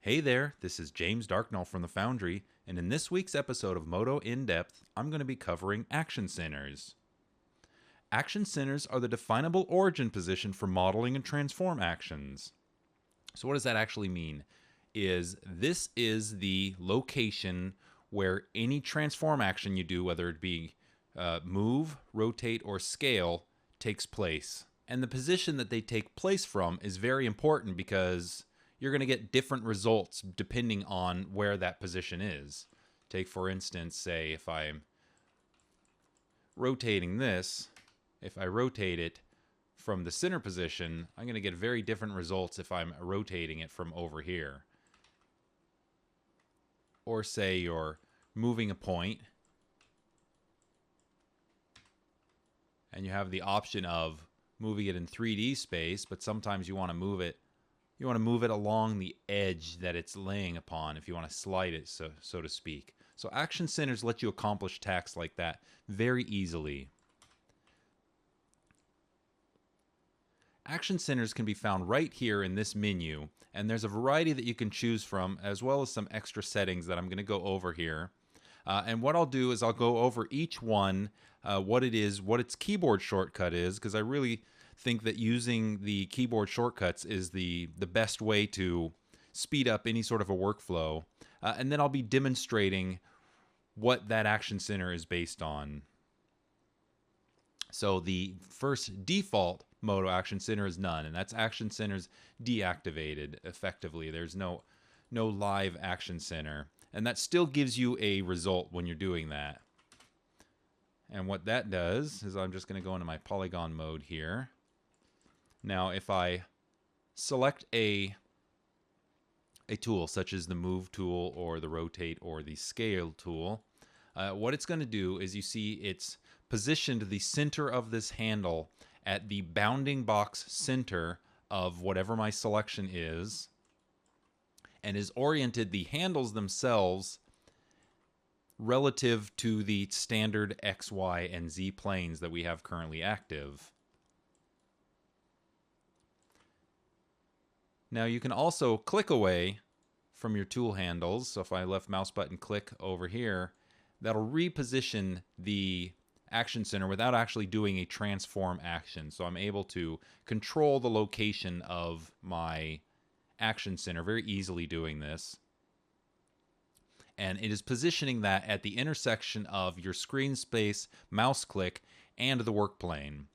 Hey there, this is James Darknall from the Foundry, and in this week's episode of Modo In Depth, I'm going to be covering action centers. Action centers are the definable origin position for modeling and transform actions. So what does that actually mean? This is the location where any transform action you do, whether it be move, rotate, or scale, takes place. And the position that they take place from is very important because you're going to get different results depending on where that position is. Take, for instance, say if I'm rotating this, if I rotate it from the center position, I'm going to get very different results if I'm rotating it from over here. Or say you're moving a point and you have the option of moving it in 3D space, but sometimes you want to move it along the edge that it's laying upon if you want to slide it, so to speak. So action centers let you accomplish tasks like that very easily. Action centers can be found right here in this menu, and there's a variety that you can choose from, as well as some extra settings that I'm going to go over here. And what I'll do is I'll go over each one, what it is, what its keyboard shortcut is, because I really think that using the keyboard shortcuts is the best way to speed up any sort of a workflow. And then I'll be demonstrating what that action center is based on. So the first default Modo action center is none, and that's action centers deactivated effectively. There's no live action center, and that still gives you a result when you're doing that. And what that does is I'm just going to go into my polygon mode here. Now if I select a tool such as the move tool or the rotate or the scale tool, what it's going to do is you see it's positioned the center of this handle at the bounding box center of whatever my selection is, and is oriented the handles themselves relative to the standard X, Y, and Z planes that we have currently active. Now you can also click away from your tool handles. So if I left mouse button click over here, that'll reposition the action center without actually doing a transform action. So I'm able to control the location of my action center very easily doing this. And it is positioning that at the intersection of your screen space, mouse click, and the work plane.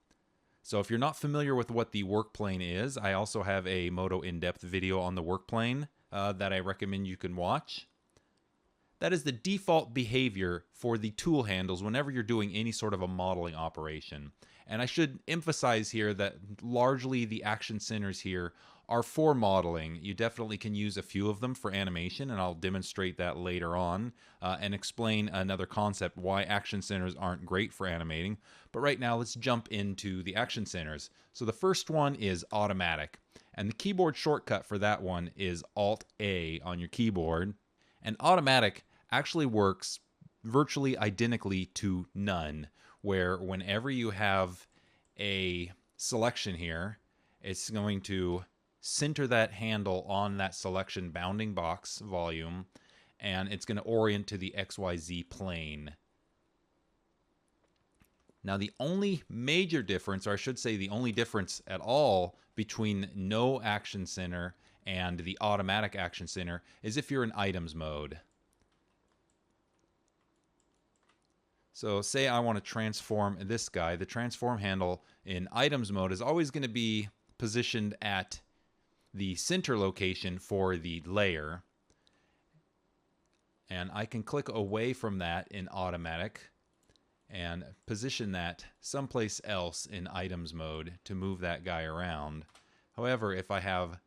So if you're not familiar with what the work plane is, I also have a Modo in-depth video on the work plane that I recommend you can watch. That is the default behavior for the tool handles whenever you're doing any sort of a modeling operation. And I should emphasize here that largely the action centers here are for modeling. You definitely can use a few of them for animation, and I'll demonstrate that later on and explain another concept why action centers aren't great for animating. But right now, let's jump into the action centers. So the first one is automatic, and the keyboard shortcut for that one is Alt-A on your keyboard. And automatic actually works virtually identically to none, where whenever you have a selection here, it's going to center that handle on that selection bounding box volume, and it's going to orient to the XYZ plane. Now the only major difference, or I should say the only difference at all between no action center and the automatic action center is if you're in items mode. So say I want to transform this guy. The transform handle in items mode is always going to be positioned at the center location for the layer. And I can click away from that in automatic and position that someplace else in items mode to move that guy around. However, if I have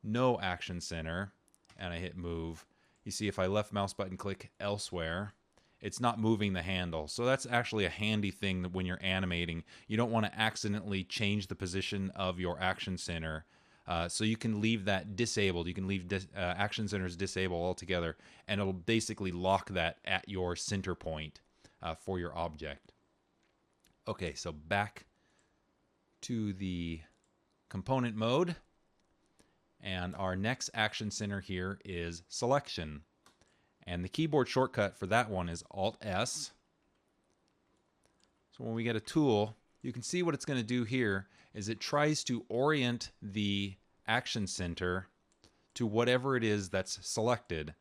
no action center and I hit move, you see if I left mouse button click elsewhere, it's not moving the handle. So that's actually a handy thing that when you're animating, you don't want to accidentally change the position of your action center. So you can leave that disabled. You can leave action centers disabled altogether, and it'll basically lock that at your center point for your object. Okay, so back to the component mode. And our next action center here is selection. And the keyboard shortcut for that one is Alt-S. So when we get a tool, you can see what it's going to do here is it tries to orient the action center to whatever it is that's selected.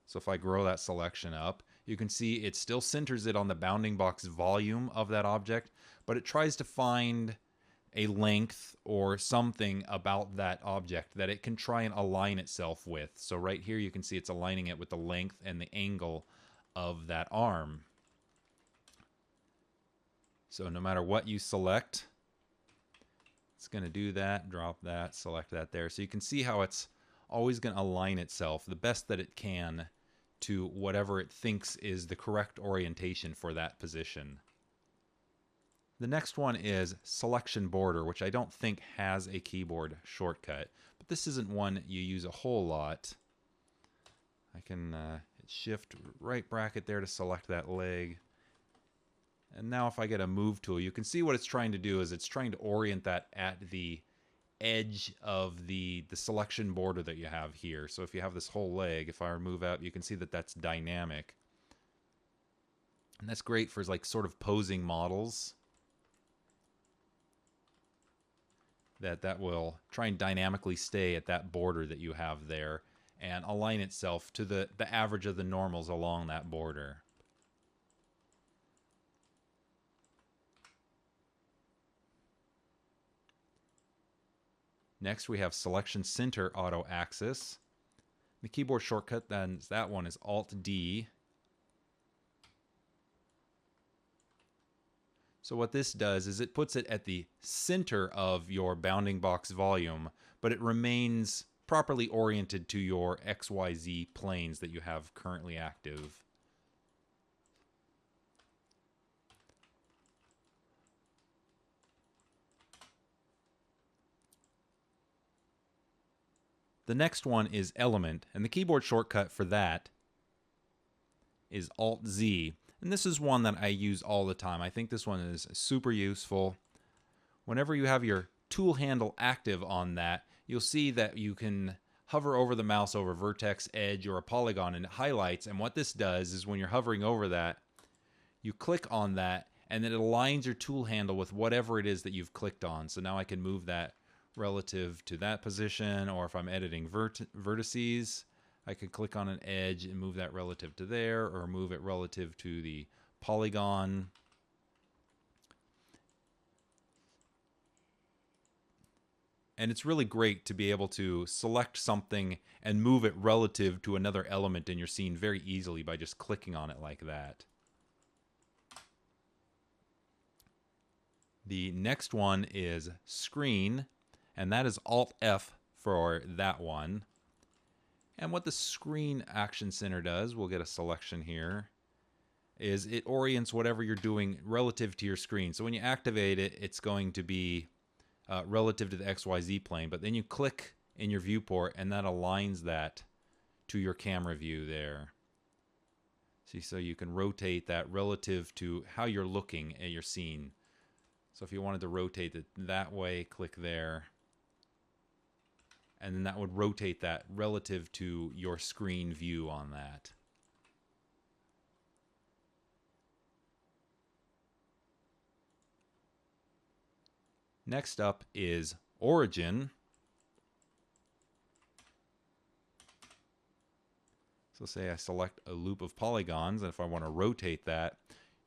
So if I grow that selection up, you can see it still centers it on the bounding box volume of that object, but it tries to find a length or something about that object that it can try and align itself with. So right here you can see it's aligning it with the length and the angle of that arm. So no matter what you select, it's going to do that, drop that, select that there. So you can see how it's always going to align itself the best that it can to whatever it thinks is the correct orientation for that position. The next one is selection border, which I don't think has a keyboard shortcut, but this isn't one you use a whole lot. I can shift right bracket there to select that leg. And now if I get a move tool, you can see what it's trying to do is it's trying to orient that at the edge of the selection border that you have here. So if you have this whole leg, if I remove out, you can see that that's dynamic. And that's great for like sort of posing models. That will try and dynamically stay at that border that you have there and align itself to the average of the normals along that border. Next we have selection center auto axis. The keyboard shortcut then that one is Alt-D. So what this does is it puts it at the center of your bounding box volume, but it remains properly oriented to your XYZ planes that you have currently active. The next one is element, and the keyboard shortcut for that is Alt-Z. And this is one that I use all the time. I think this one is super useful. Whenever you have your tool handle active on that, you'll see that you can hover over the mouse over vertex, edge, or a polygon, and it highlights. And what this does is when you're hovering over that, you click on that, and then it aligns your tool handle with whatever it is that you've clicked on. So now I can move that relative to that position, or if I'm editing vertices, I could click on an edge and move that relative to there, or move it relative to the polygon. And it's really great to be able to select something and move it relative to another element in your scene very easily by just clicking on it like that. The next one is screen, and that is Alt-F for that one. And what the screen action center does, we'll get a selection here, is it orients whatever you're doing relative to your screen. So when you activate it, it's going to be relative to the XYZ plane, but then you click in your viewport and that aligns that to your camera view there. See, so you can rotate that relative to how you're looking at your scene. So if you wanted to rotate it that way, click there. And then that would rotate that relative to your screen view on that. Next up is origin. So say I select a loop of polygons, and if I want to rotate that,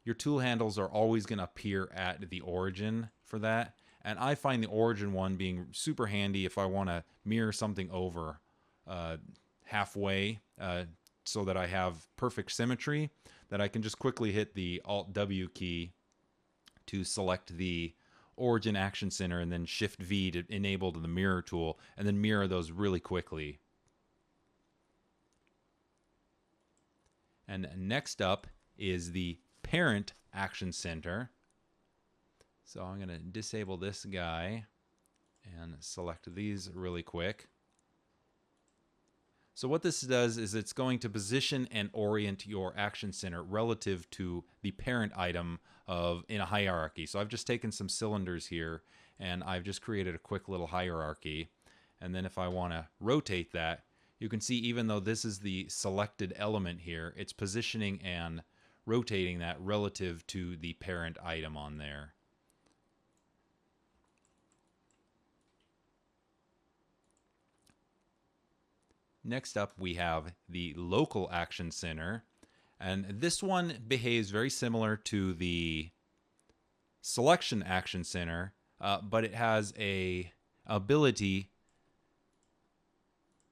your tool handles are always going to appear at the origin for that. And I find the origin one being super handy if I want to mirror something over halfway so that I have perfect symmetry, that I can just quickly hit the Alt-W key to select the origin action center and then Shift-V to enable the mirror tool and then mirror those really quickly. And next up is the parent action center. So I'm going to disable this guy and select these really quick. So what this does is it's going to position and orient your action center relative to the parent item in a hierarchy. So I've just taken some cylinders here and I've just created a quick little hierarchy. And then if I want to rotate that, you can see even though this is the selected element here, it's positioning and rotating that relative to the parent item on there. Next up, we have the local action center. And this one behaves very similar to the selection action center, but it has a ability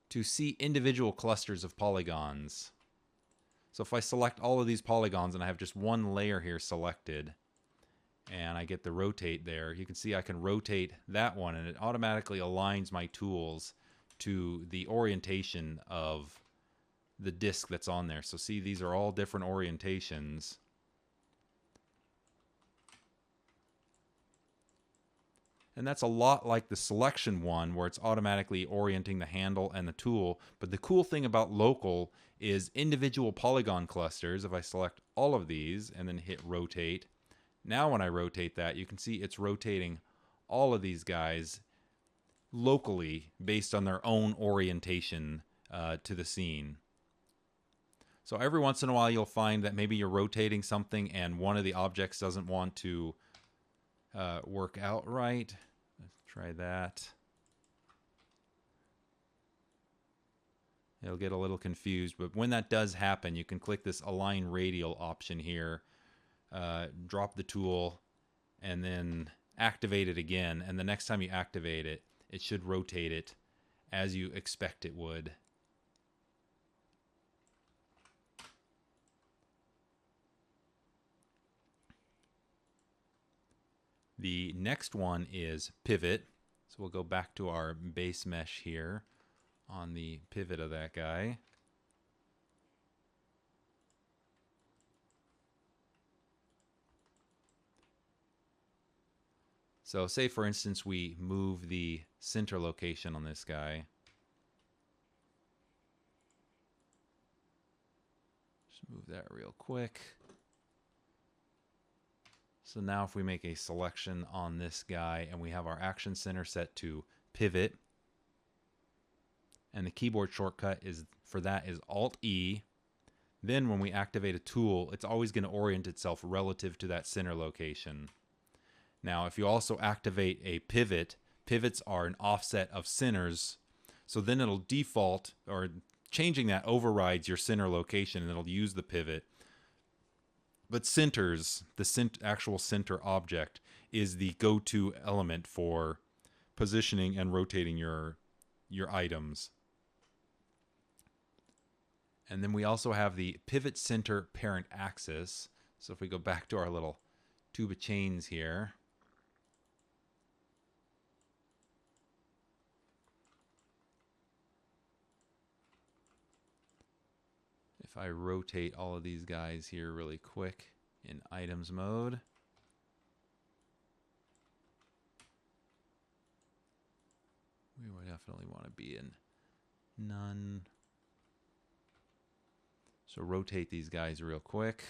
to see individual clusters of polygons. So if I select all of these polygons and I have just one layer here selected, and I get the rotate there, you can see I can rotate that one, and it automatically aligns my tools to the orientation of the disk that's on there. So see, these are all different orientations. And that's a lot like the selection one, where it's automatically orienting the handle and the tool. But the cool thing about local is individual polygon clusters. If I select all of these and then hit rotate, now when I rotate that, you can see it's rotating all of these guys locally based on their own orientation to the scene. So every once in a while you'll find that maybe you're rotating something and one of the objects doesn't want to work out right. Let's try that. It'll get a little confused, but when that does happen, you can click this Align Radial option here, drop the tool, and then activate it again. And the next time you activate it, it should rotate it as you expect it would. The next one is pivot. So we'll go back to our base mesh here on the pivot of that guy. So say for instance we move the center location on this guy. Just move that real quick. So now if we make a selection on this guy and we have our action center set to pivot, and the keyboard shortcut is for that is Alt-E, then when we activate a tool, it's always going to orient itself relative to that center location. Now, if you also activate a pivot, pivots are an offset of centers, so then it'll default, or changing that overrides your center location and it'll use the pivot. But centers, the actual center object, is the go-to element for positioning and rotating your items. And then we also have the pivot center parent axis. So if we go back to our little tube of chains here, if I rotate all of these guys here really quick in items mode, we would definitely want to be in none. So rotate these guys real quick.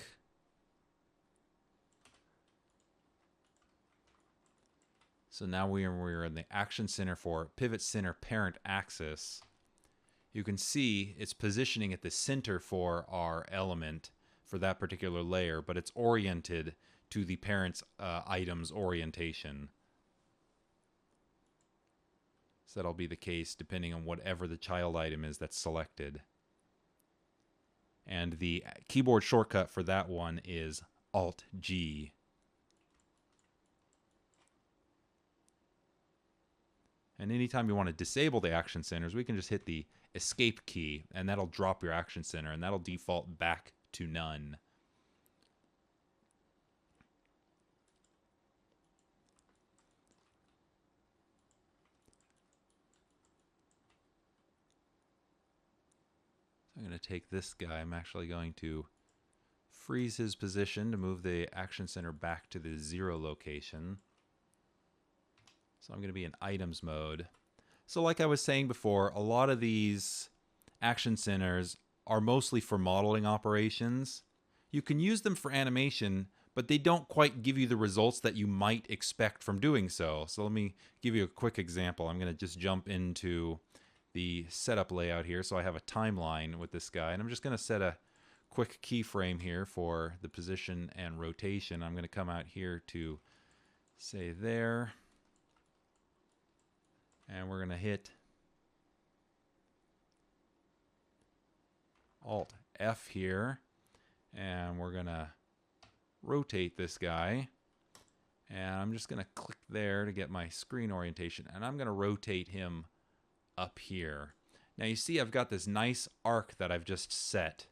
So now we're in the action center for pivot center parent axis. You can see it's positioning at the center for our element for that particular layer, but it's oriented to the parent's item's orientation. So that'll be the case depending on whatever the child item is that's selected. And the keyboard shortcut for that one is Alt-G. And anytime you want to disable the action centers, we can just hit the escape key, and that'll drop your action center, and that'll default back to none. So I'm going to take this guy. I'm actually going to freeze his position to move the action center back to the 0 location. So I'm going to be in items mode. So like I was saying before, a lot of these action centers are mostly for modeling operations. You can use them for animation, but they don't quite give you the results that you might expect from doing so. So let me give you a quick example. I'm going to just jump into the setup layout here. So I have a timeline with this guy, and I'm just going to set a quick keyframe here for the position and rotation. I'm going to come out here to say there, and we're going to hit Alt F here, and we're going to rotate this guy. And I'm just going to click there to get my screen orientation, and I'm going to rotate him up here. Now you see I've got this nice arc that I've just set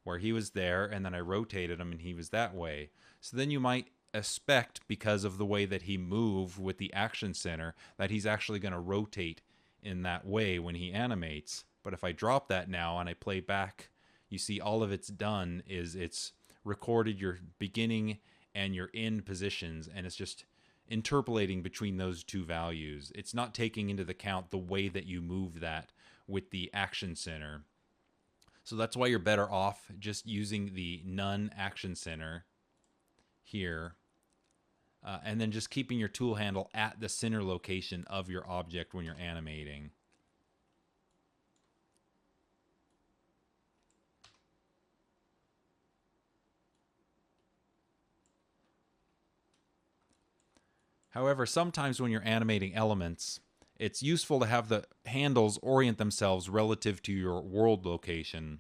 where he was there, and then I rotated him and he was that way. So then you might expect, because of the way that he moved with the action center, that he's actually going to rotate in that way when he animates. But if I drop that now and I play back, you see all of it's done is it's recorded your beginning and your end positions, and it's just interpolating between those two values. It's not taking into account the way that you move that with the action center. So that's why you're better off just using the none action center here, and then just keeping your tool handle at the center location of your object when you're animating. However, sometimes when you're animating elements, it's useful to have the handles orient themselves relative to your world location.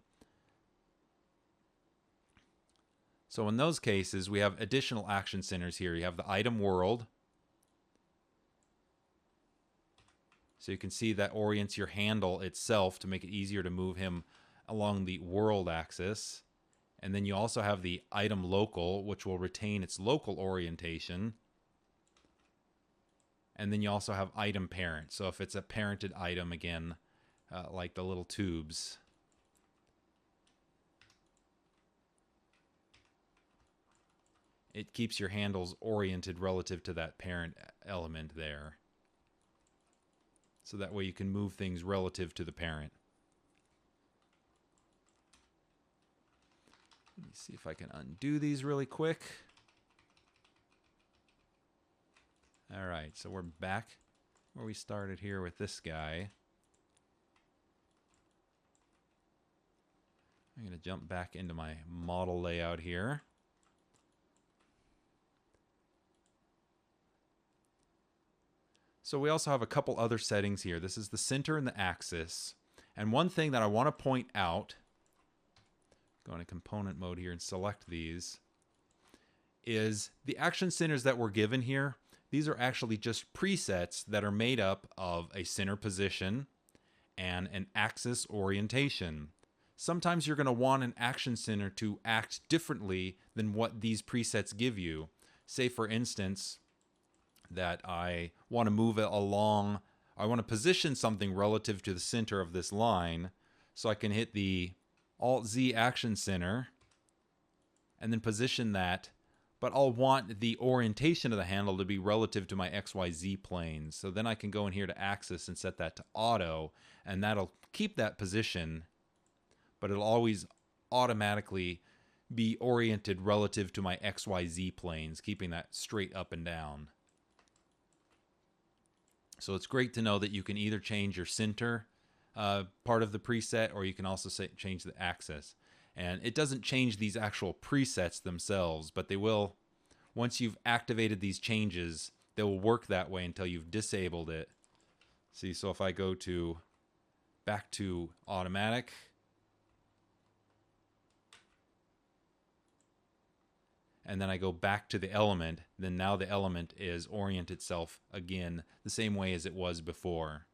So in those cases, we have additional action centers here. You have the item world. So you can see that orients your handle itself to make it easier to move him along the world axis. And then you also have the item local, which will retain its local orientation. And then you also have item parent. So if it's a parented item, again, like the little tubes, it keeps your handles oriented relative to that parent element there. So that way you can move things relative to the parent. Let me see if I can undo these really quick. All right, so we're back where we started here with this guy. I'm going to jump back into my model layout here. So we also have a couple other settings here. This is the center and the axis. And one thing that I want to point out, go into component mode here and select these, is the action centers that we're given here. These are actually just presets that are made up of a center position and an axis orientation. Sometimes you're going to want an action center to act differently than what these presets give you. Say, for instance, that I want to move it along, I want to position something relative to the center of this line, so I can hit the Alt-Z action center and then position that, but I'll want the orientation of the handle to be relative to my XYZ planes. So then I can go in here to axis and set that to auto, and that'll keep that position, but it'll always automatically be oriented relative to my XYZ planes, keeping that straight up and down. So it's great to know that you can either change your center part of the preset, or you can also change the axis. And it doesn't change these actual presets themselves, but they will, once you've activated these changes, they will work that way until you've disabled it. See, so if I go to back to automatic, and then I go back to the element, then now the element is orient itself again the same way as it was before.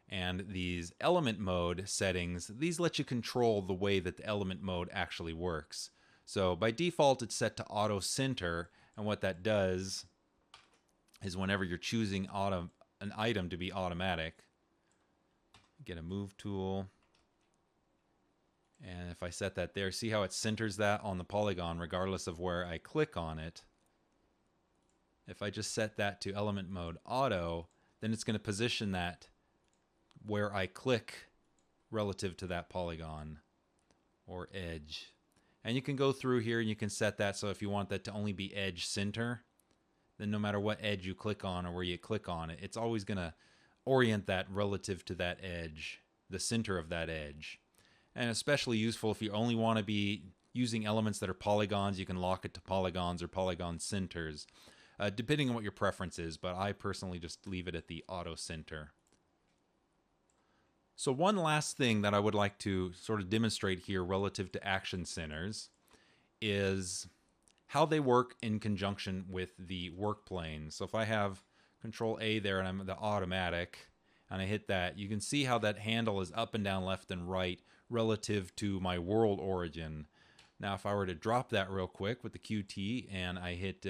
And these element mode settings, these let you control the way that the element mode actually works. So by default, it's set to auto center, and what that does is whenever you're choosing an item to be automatic, get a move tool, and if I set that there, see how it centers that on the polygon regardless of where I click on it. If I just set that to element mode auto, then it's going to position that where I click relative to that polygon or edge. And you can go through here and you can set that so if you want that to only be edge center, then no matter what edge you click on or where you click on it, it's always going to orient that relative to that edge, the center of that edge. And especially useful if you only want to be using elements that are polygons, you can lock it to polygons or polygon centers, depending on what your preference is, but I personally just leave it at the auto center. So one last thing that I would like to sort of demonstrate here relative to action centers is how they work in conjunction with the work plane. So if I have Control A there and I'm the automatic and I hit that, you can see how that handle is up and down, left and right relative to my world origin. Now if I were to drop that real quick with the QT and I hit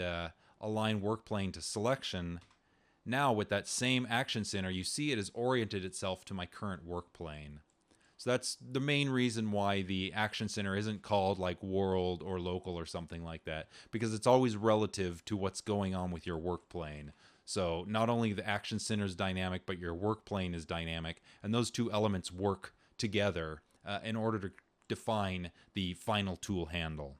align work plane to selection, now with that same action center, you see it has oriented itself to my current work plane. So that's the main reason why the action center isn't called like world or local or something like that, because it's always relative to what's going on with your work plane. So not only the action center is dynamic, but your work plane is dynamic, and those two elements work together in order to define the final tool handle.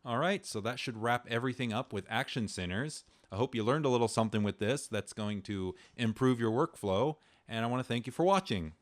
All right, so that should wrap everything up with action centers. I hope you learned a little something with this that's going to improve your workflow, and I want to thank you for watching.